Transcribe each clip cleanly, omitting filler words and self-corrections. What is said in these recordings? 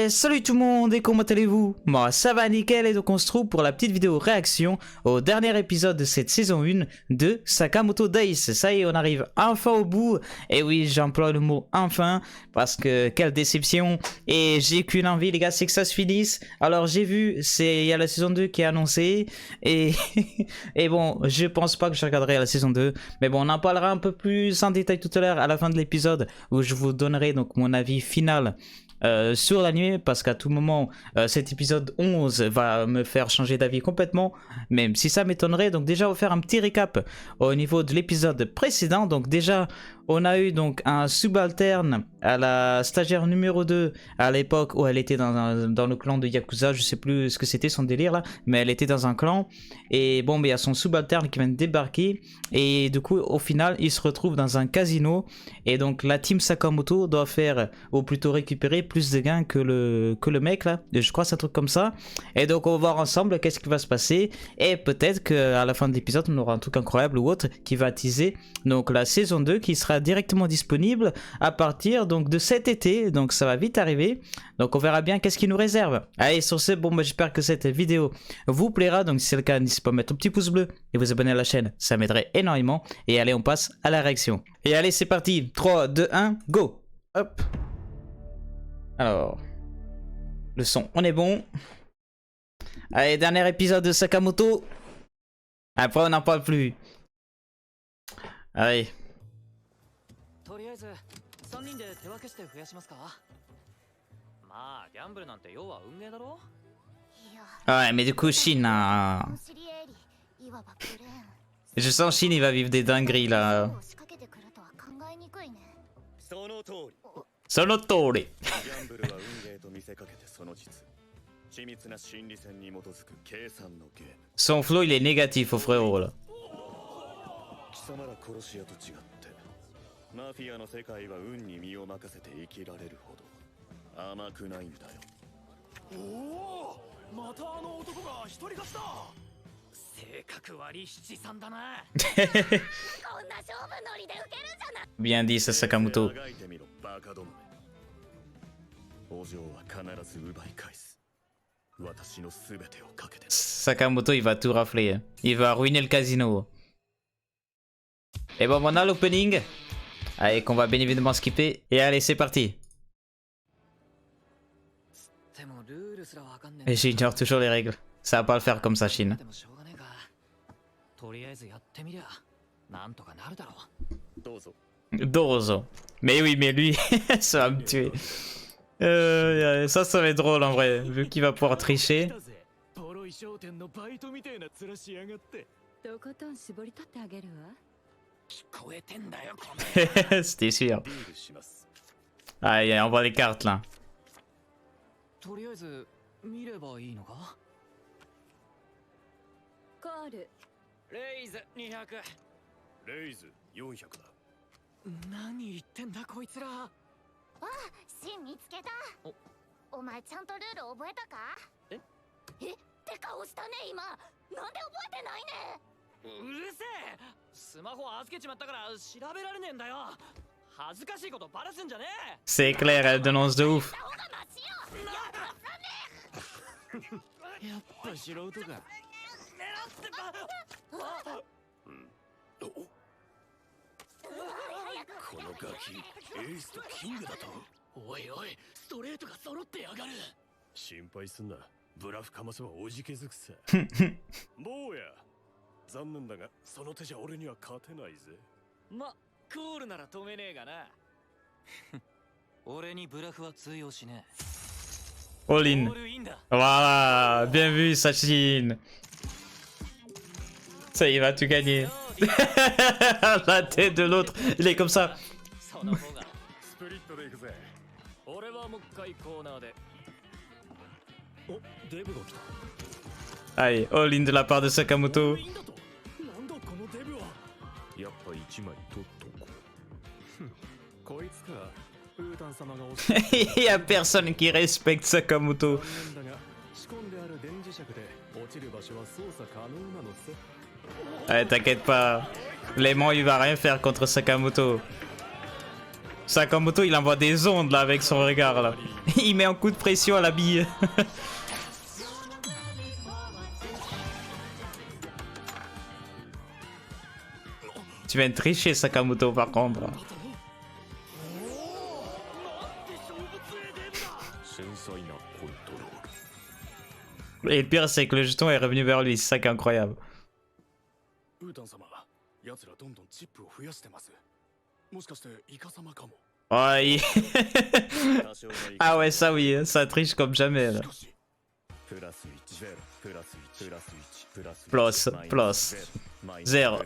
Et salut tout le monde et comment allez-vous? Moi ça va nickel et donc on se trouve pour la petite vidéo réaction au dernier épisode de cette saison 1 de Sakamoto Days. Ça y est, on arrive enfin au bout. Et oui, j'emploie le mot enfin parce que quelle déception. Et j'ai qu'une envie les gars, c'est que ça se finisse. Alors j'ai vu, il y a la saison 2 qui est annoncée et, et bon, je pense pas que je regarderai la saison 2. Mais bon, on en parlera un peu plus en détail tout à l'heure à la fin de l'épisode où je vous donnerai donc mon avis final sur l'anime, parce qu'à tout moment cet épisode 11 va me faire changer d'avis complètement, même si ça m'étonnerait. Donc déjà on va faire un petit récap au niveau de l'épisode précédent. Donc déjà on a eu donc un subalterne à la stagiaire numéro 2 à l'époque où elle était dans le clan de Yakuza. Je sais plus ce que c'était son délire là, mais elle était dans un clan. Et bon, mais il y a son subalterne qui vient de débarquer. Et du coup, au final, il se retrouve dans un casino. Et donc la team Sakamoto doit faire, ou plutôt récupérer plus de gains que le mec là. Je crois que c'est un truc comme ça. Et donc on va voir ensemble qu'est-ce qui va se passer. Et peut-être qu'à la fin de l'épisode, on aura un truc incroyable ou autre qui va teaser donc la saison 2 qui sera directement disponible à partir donc de cet été. Donc ça va vite arriver. Donc on verra bien qu'est-ce qu'il nous réserve. Allez, sur ce, bon bah, j'espère que cette vidéo vous plaira. Donc si c'est le cas, n'hésitez pas à mettre un petit pouce bleu et vous abonner à la chaîne, ça m'aiderait énormément. Et allez, on passe à la réaction. Et allez, c'est parti, 3, 2, 1, go. Hop. Alors, le son, on est bon. Allez, dernier épisode de Sakamoto. Après on n'en parle plus. Allez. Ouais, mais du coup, Shin, je sens Shin, il va vivre des dingueries là. Sonotori. Son flow, il est négatif au frérot là. Bien dit, ça Sakamoto. Sakamoto, il va tout rafler. Il va ruiner le casino. Et bon, on a l'opening. Allez, qu'on va bien évidemment skipper. Et allez, c'est parti. Et j'ignore toujours les règles. Ça va pas le faire comme ça, Shin. Dorozo. Mais oui, mais lui, ça va me tuer. Ça va être drôle en vrai, vu qu'il va pouvoir tricher. C'était sûr. Allez, on voit les cartes là. C'est clair, elle dénonce de ouf. All in. Voilà, bien vu Sachin. Ça, il va tout gagner. La tête de l'autre, il est comme ça. Allez, all in de la part de Sakamoto. Il y a personne qui respecte Sakamoto. Ouais, t'inquiète pas. L'aimant il va rien faire contre Sakamoto. Sakamoto, il envoie des ondes là avec son regard là. Il met un coup de pression à la bille. Tu viens de tricher Sakamoto par contre. Et le pire c'est que le jeton est revenu vers lui, c'est ça qui est incroyable. Oh, il... ah ouais ça oui, ça triche comme jamais là. Plus, plus, 0.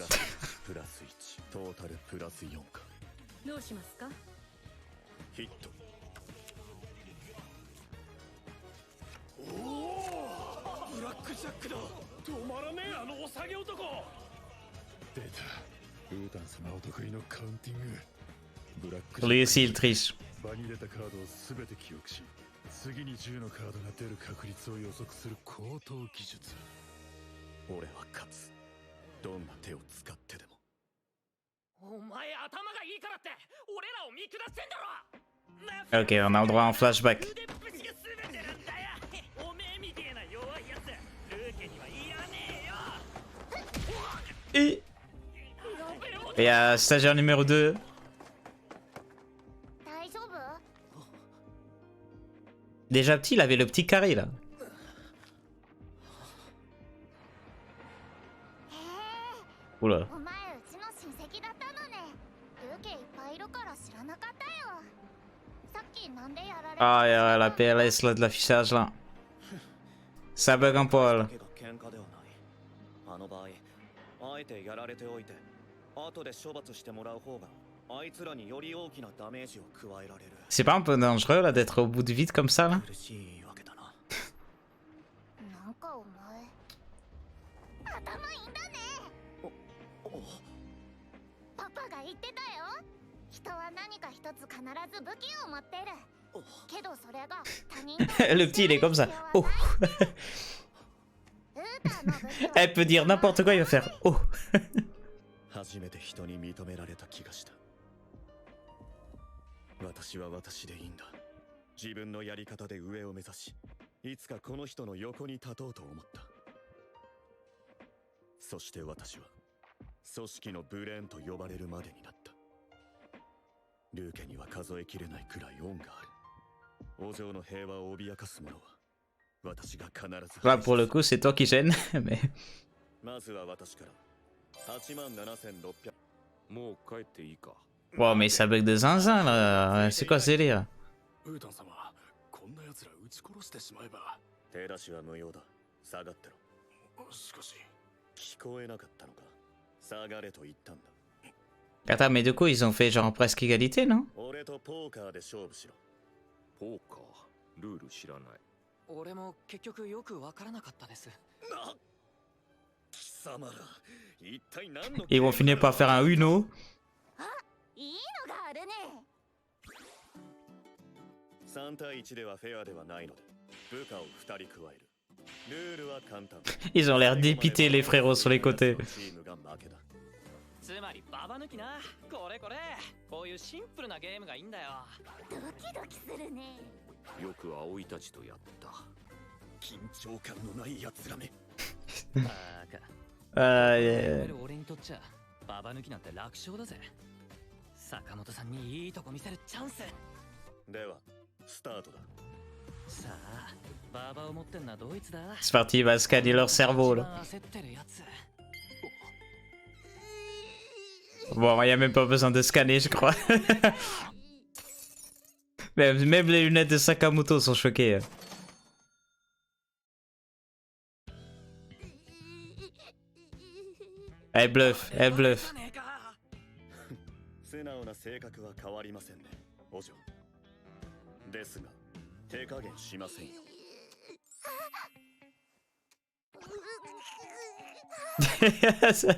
どうしますか？ヒット。おお、ブラックジャックだ。止まらねえあのお下げ男。出た。ウータン様お得意のカウンティング。ブラックジャック。Lui aussi il triche. 場に出たカードをすべて記憶し、次に10のカードが出る確率を予測する高等技術。俺は勝つ。どんな手を使ってでも。お前頭がいいからって俺らを見下してんだろ。 Ok, on a le droit à un flashback. Et il y a stagiaire numéro 2. Déjà petit, il avait le petit carré là. Oula. Ah, y la PLS là de l'affichage là. Ça bug un poil. C'est pas un peu dangereux là d'être au bout de vide comme ça là? Le petit il est comme ça. Oh. Elle peut dire n'importe quoi, il va faire oh. 初めて人に認められた気がした。私は私でいいんだ。自分のやり方で上を目指し、いつかこの人の横に立とうと思った。そして私は組織のブレーンと呼ばれるまでになった。ルーケには数えきれないくらい恩がある。王城の平和を脅かす者は私が必ず。Là pour le coup c'est toi qui gêne, mais. まずは私から。87600。もう帰っていいか。Wow, mais ça bug de zinzin là. C'est quoi ce délire? ウータン様、こんな奴ら撃ち殺してしまえば。手出しは無用だ。下がってろ。しかし。聞こえなかったのか。下がれと言ったんだ。Attends, mais du coup ils ont fait genre presque égalité, non? 俺とポーカーで勝負しろ。ポーカー、ルール知らない。俺も結局よくわからなかったです。な、貴様ら、一体何の。Ils vont finir par faire un Uno. いいのがあるね。3対1ではフェアではないので、部下を2人加える。ルールは簡単。Ils ont l'air dépités les frérots sur les côtés. つまりババ抜きな。これこれ。こういうシンプルなゲームがいいんだよ。ドキドキするね。よく葵たちとやった。緊張感のない奴らめ。俺にとっちゃババ抜きなんて楽勝だぜ。坂本さんにいいとこ見せるチャンス。ではスタートだ。さあ、ババを持ってんのはドイツだ。 C'est parti, il va scanner leur cerveau là. Bon, il n'y a même pas besoin de scanner, je crois. Même les lunettes de Sakamoto sont choquées. Elle bluffe, elle bluffe. 素直な性格は変わりませんね、お嬢。ですが、手加減しませんよ。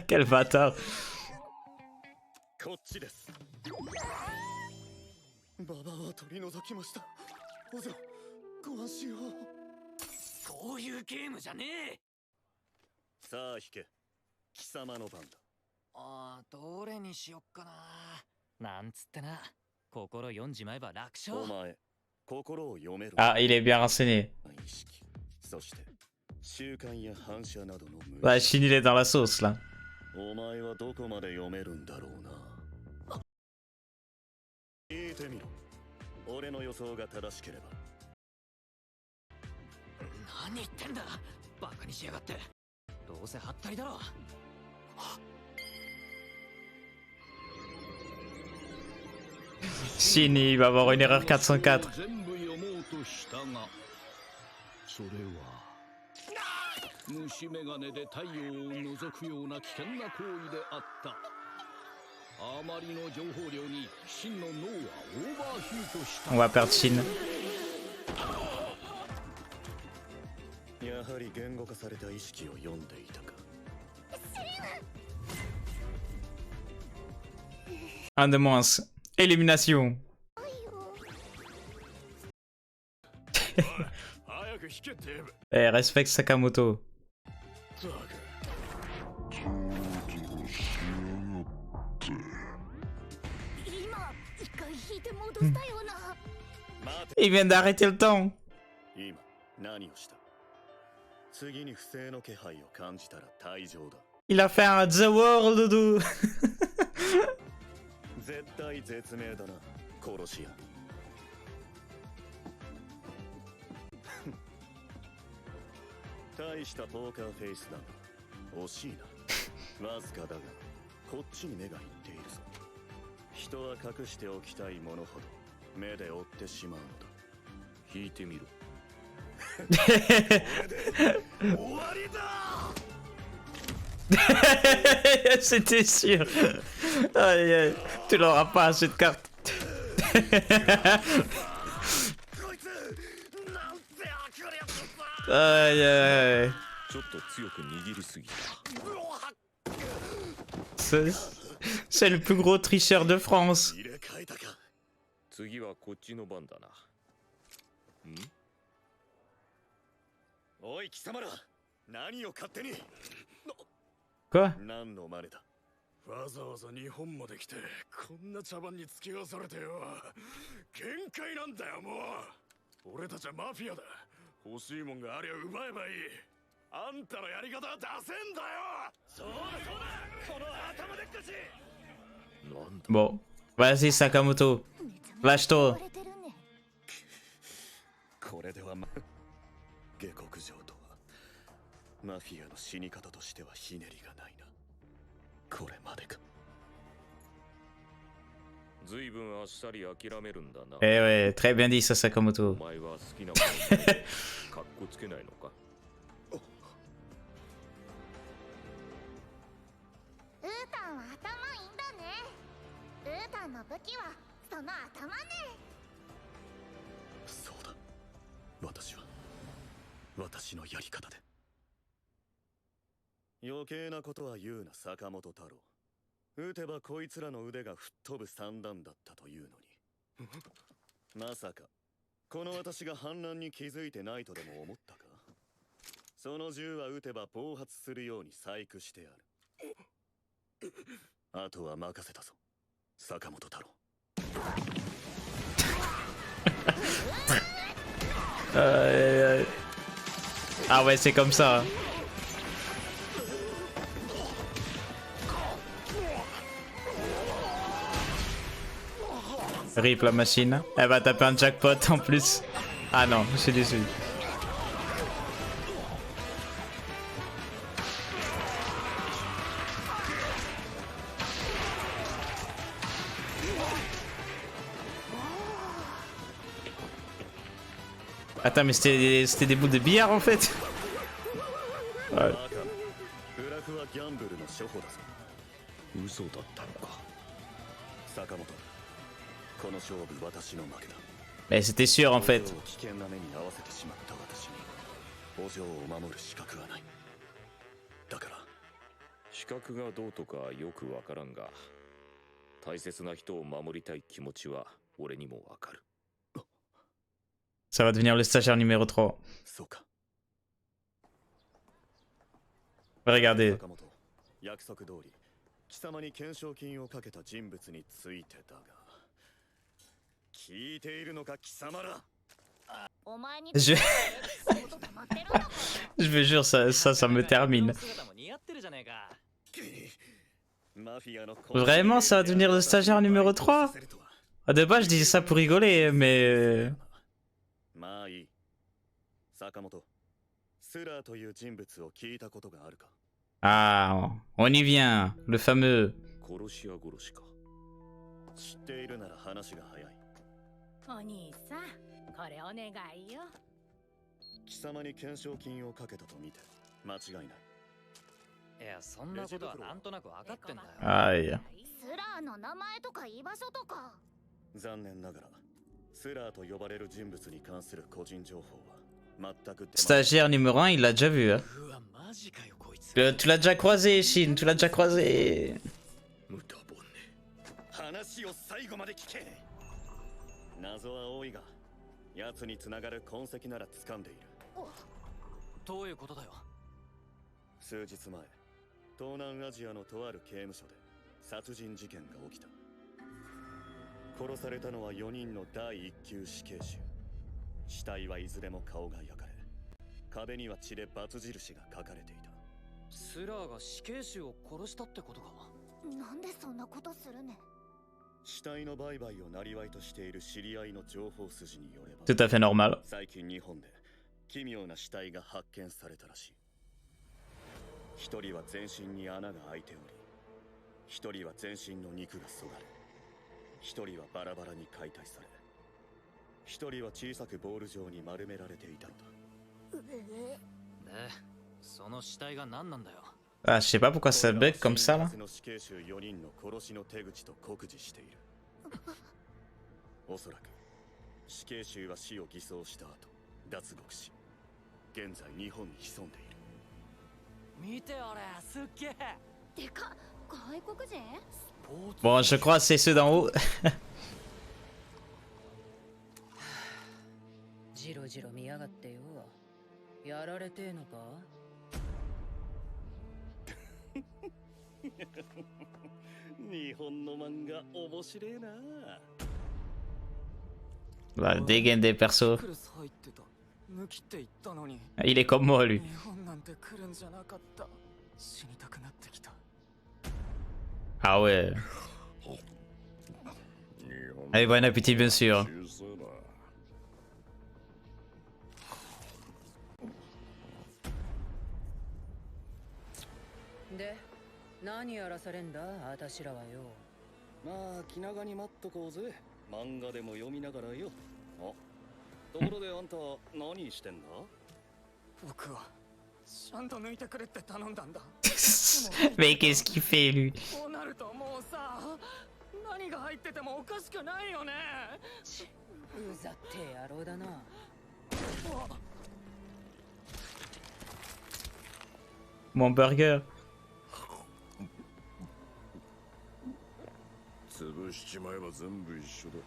Quel bâtard. こっちです。ババは取り除きました。お嬢、ご安心を。そういうゲームじゃねえ。さあ引け。貴様の番だ。ああ、どれにしよっかな。なんつってな。心読んじまえば楽勝。お前心を読める Ah, il est bien renseigné. 意識そして習慣や反射などの無 Ouais, Shin, il est dans la sauce là. お前はどこまで読めるんだろうな。聞いてみろ。俺の予想が正しければ。何言ってんだ、バカにしやがって。どうせハったりだろ。Shin, il va avoir une erreur 404. 全部読もうとしたが、それは虫眼鏡で太陽を覗くような危険な行為であった。あまりの情報量に真の脳はオーバーヒートした。 On va perdre Shin. やはり言語化された意識を読んでいたか。Un de moins. Élimination. 早く引けって。 Eh, respecte Sakamoto. 今一回引いて戻したような。 待て。 Il vient d'arrêter le temps. 今何をした。次に不正の気配を感じたら退場だ。 Il a fait un The World, Doudou. 絶対絶命だな、殺し屋。大したポーカーフェイスだが惜しいな。わずかだがこっちに目がいっているぞ。人は隠しておきたいものほど目で追ってしまうのだ。引いてみろ。これで終わりだ。C'était sûr. Aïe, aïe. Tu l'auras pas assez de cartes. こいつなんて悪劣さ。 Aïe, aïe. ちょっと強く握りすぎた。 C'est le plus gros tricheur de France. 入れ替えたか。次はこっちの番だな。ん？おい貴様ら、何を勝手に。 Quoi? 何の真似だ。わざわざ日本まで来てこんな茶番に付き合わされてよ。限界なんだよもう。俺たちはマフィアだ。欲しいもんがありゃ奪えばいい。あんたのやり方は出せんだよ。そうだそうだ、この頭でっかち。なんだ。 Bon. Vas-y, Sakamoto. Lâche-toi. これでは下克上とはマフィアの死に方としてはひねりがないな。これまでか。ずいぶんあっさり諦めるんだな。 Eh ouais, très bien dit ça, Sakamoto. お前は好きなものでかっこつけないのか。ウータンは頭いいんだね。ウータンの武器はその頭ね。そうだ。私のやり方で。余計なことは言うな、坂本太郎。撃てばこいつらの腕が吹っ飛ぶ散弾だったというのに。まさかこの私が反乱に気づいてないとでも思ったか。その銃は撃てば暴発するように細工してある。あとは任せたぞ、坂本太郎。Ah ouais, c'est comme ça. Rip la machine. Elle va taper un jackpot en plus. Ah non, je suis déçu. Attends, mais c'était des boules de billard en fait. Ouais. ブラフはギャンブルの処方だぞ。嘘だったのか。坂本、この勝負私の負けだ。 Mais c'était sûr en fait. 危険な目に遭わせてしまった私にお嬢を守る資格はない。だから資格がどうとかよくわからんが、大切な人を守りたい気持ちは俺にもわかる。 Ça va devenir le stagiaire numéro 3. そうか。 Regardez. 坂本、約束通り貴様に懸賞金をかけた人物についてだが、聞いているのか貴様ら。お前に Je, 仕事溜まってるんだから。 je vous jure, ça me termine. 姿も似合ってるじゃねえか。マフィアの Vraiment, ça va devenir le stagiaire numéro 3? De base, je disais ça pour rigoler, mais... まあいい。坂本、スラーという人物を聞いたことがあるか。 Ah, on y vient, le fameux. 殺し屋殺しか。知っているなら話が早い。お兄さん、これお願いよ。貴様に懸賞金をかけたと見て間違いない。いや、そんなことはなんとなく分かってんだよ。 Aïe. スラーの名前とか居場所とか。残念ながら、スラーと呼ばれる人物に関する個人情報は全く出ません。 Stagiaire numéro 1, il l'a déjà vu. Hein. うわ、マジかよこいつ。 Tu l'as déjà croisé, Shin, tu l'as déjà croisé. 無駄骨。話を最後まで聞け。謎は多いが、奴に繋がる痕跡なら掴んでいる。どういうことだよ。数日前、東南アジアのとある刑務所で殺人事件が起きた。殺されたのは4人の第一級死刑囚。死体はいずれも顔が焼かれ、壁には血でバツ印が書かれていた。スラーが死刑囚を殺したってことか。なんでそんなことするねん。死体の売買を生りとしている知り合いの情報筋によれば、 Tout à fait normal. 最近日本で奇妙な死体が発見されたらしい。一人は全身に穴が開いており、一人は全身の肉がそがれ、一人はバラバラに解体され、一人は小さくボール状に丸められていたのだ。で、その死体が何なんだよ。 Ah, je sais pas pourquoi ça bug comme ça, là. の死刑囚4人の殺しの手口と酷似している。おそらく死刑囚は死を偽装した後脱獄し、現在日本に潜んでいる。見てあれ、すっげえ。でかっ、外国人？ Bon, je crois que c'est ceux d'en haut. じろじろ見やがってよ。やられてえのか？日本の漫画面白えな。 La dégaine des persos. クルス入ってた。抜きって言ったのに。 Il est comme moi, lui. 日本なんて来るんじゃなかった。死にたくなってきた。 Ah ouais. Allez, bon appétit, bien sûr. で、何やらされんだ、あたしらはよ。まあ気長に待っとこうぜ。漫画でも読みながらよ。あ、ところであんた何してんだ？僕はちゃんと抜いてくれって頼んだんだ。 Mais qu'est-ce qu'il fait, lui? こうなるともうさ、何が入っててもおかしくないよね。うざって野郎だな。 Mon burger. 潰しちまえば全部一緒だ。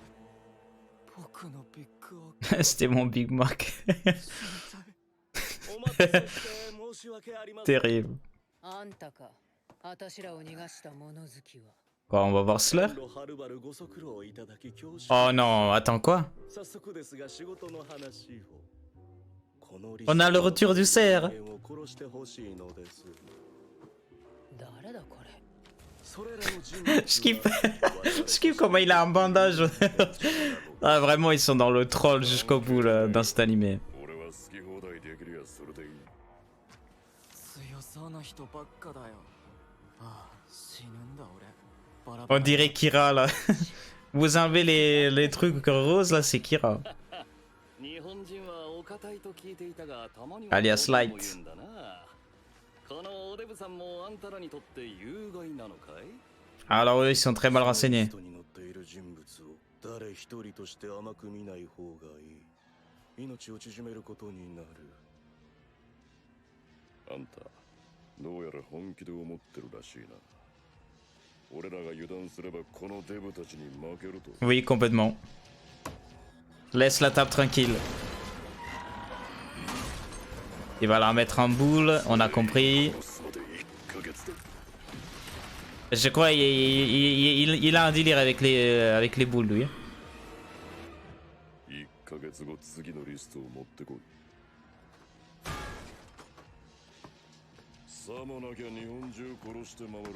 僕のビッグオ C'était mon Big Mac. お待たせして申し訳ありません。 Terrible. あんたか、あたしらを逃がした物好きは。 Bon, on va voir cela. はるばるご足労いただき恐縮。 Oh non, attends, quoi? 早速ですが仕事の話を。この On a le retour du cerf. 人間を殺してほしいのです。誰だこれ。それらの人物は Je kiffe. Je kiffe comment il a un bandage. Ah, vraiment, ils sont dans le troll jusqu'au bout, là, dans cet animé. 俺は好き放題できりゃそれでいい。強そうな人ばっかだよ。ああ、死ぬんだ俺。バラバ On ラ dirait Kira, là. Vous enlevez les trucs roses, là, c'est Kira. 日本人はお堅いと聞いていたが、たまには Alias こう Light も言うんだな。このおデブさんもあんたらにとって有害なのかい？ Alors, eux, ils sont très mal renseignés. 人に乗っている人物を誰一人として甘く見ない方がいい。命を縮めることになる。あんた、どうやら本気で思ってるらしいな。俺らが油断すればこのデブたちに負けると。 Oui, complètement. Laisse la table tranquille. Il va la remettre en boule, on a compris. Je crois il a un délire avec les boules, lui. 物を持ってこい。さもなきゃ日本中殺して回る。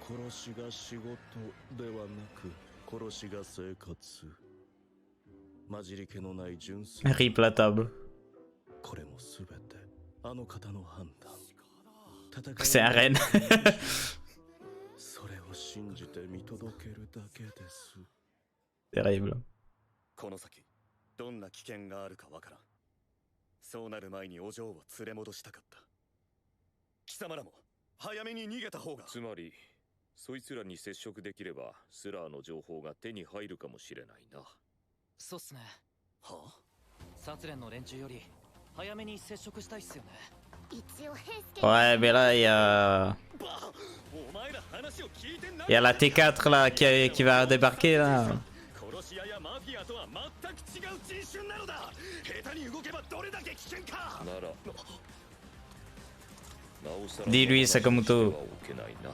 殺しが仕事ではなく殺しが生活。混じり気のない純粋。Rip la table. これもすべてあの方の判断。 C'est un reine. それを信じて見届けるだけです。 Terrible. この先どんな危険があるかわからん。そうなる前にお嬢を連れ戻したかった。貴様らも早めに逃げた方が。つまりそいつらに接触できればスラーの情報が手に入るかもしれないな。そうっすね。はあ、殺連の連中より早めに接触したいっすよね。一応平助 Ouais, mais là,お前ら話を聞いてんな。 il y a la T4 là qui va débarquer là. 殺し屋やマフィアとは全く違う人種なのだ。下手に動けばどれだけ危険か。ならなおさら Dis-lui, Sakamoto. は置けないな。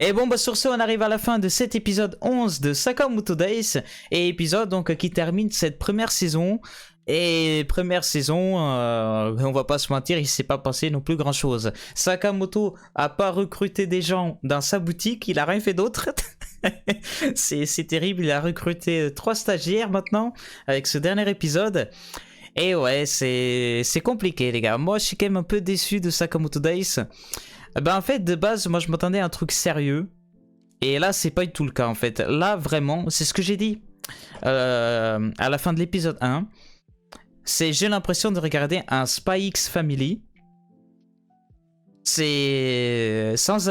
Et bon, bah sur ce, on arrive à la fin de cet épisode 11 de Sakamoto Days. Et épisode donc qui termine cette première saison. Et première saison, on va pas se mentir, il s'est pas passé non plus grand chose. Sakamoto a pas recruté des gens dans sa boutique, il a rien fait d'autre. C'est terrible, il a recruté 3 stagiaires maintenant avec ce dernier épisode. Et ouais, c'est compliqué les gars. Moi je suis quand même un peu déçu de Sakamoto Days. Ben en fait de base moi je m'attendais à un truc sérieux. Et là c'est pas du tout le cas en fait. Là vraiment, c'est ce que j'ai dit à la fin de l'épisode 1. J'ai l'impression de regarder un Spy X Family. C'est sans,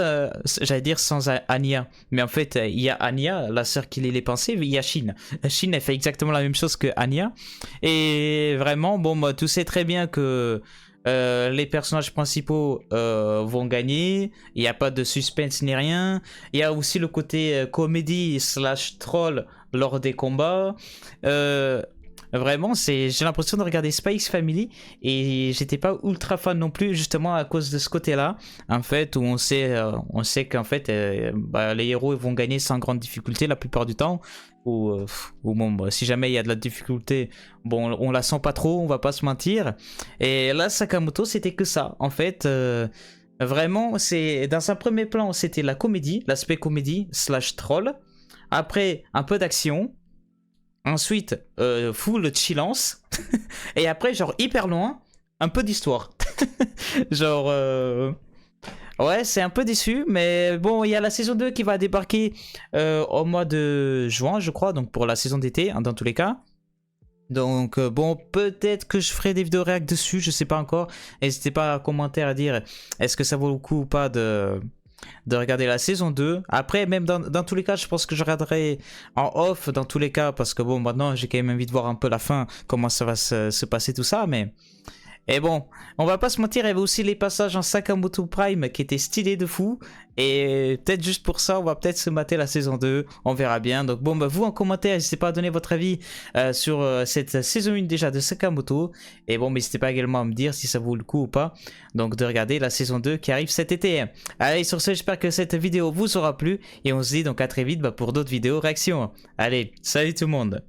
j'allais dire sans Anya, mais en fait il y a Anya, la sœur qui lit les pensées, il y a Shin. Shin elle fait exactement la même chose que Anya. Et vraiment, bon, bah, tu sais très bien que les personnages principaux vont gagner. Il n'y a pas de suspense ni rien. Il y a aussi le côté comédie / troll lors des combats. Vraiment, j'ai l'impression de regarder Spy X Family et j'étais pas ultra fan non plus justement à cause de ce côté-là, en fait, où on sait qu'en fait bah, les héros ils vont gagner sans grande difficulté la plupart du temps, ou bon, bah, si jamais il y a de la difficulté, bon, on la sent pas trop, on va pas se mentir. Et là, Sakamoto, c'était que ça, en fait. Vraiment, c'est dans un premier plan, c'était la comédie, l'aspect comédie / troll. Après, un peu d'action. Ensuite, full chillance. Et après, genre hyper loin, un peu d'histoire. Genre... Ouais, c'est un peu déçu. Mais bon, il y a la saison 2 qui va débarquer au mois de juin, je crois. Donc pour la saison d'été, hein, dans tous les cas. Donc bon, peut-être que je ferai des vidéos réact dessus. Je sais pas encore. N'hésitez pas à commenter à dire est-ce que ça vaut le coup ou pas de regarder la saison 2. Après, même dans tous les cas, je pense que je regarderai en off dans tous les cas, parce que bon, maintenant j'ai quand même envie de voir un peu la fin, comment ça va se passer tout ça, mais... Et bon, on va pas se mentir, il y avait aussi les passages en Sakamoto Prime qui étaient stylés de fou. Et peut-être juste pour ça, on va peut-être se mater la saison 2. On verra bien. Donc bon, bah, vous en commentaire, n'hésitez pas à donner votre avis sur cette saison 1 déjà de Sakamoto. Et bon, n'hésitez pas également à me dire si ça vaut le coup ou pas. Donc de regarder la saison 2 qui arrive cet été. Allez, sur ce, j'espère que cette vidéo vous aura plu. Et on se dit donc à très vite pour d'autres vidéos réactions. Allez, salut tout le monde.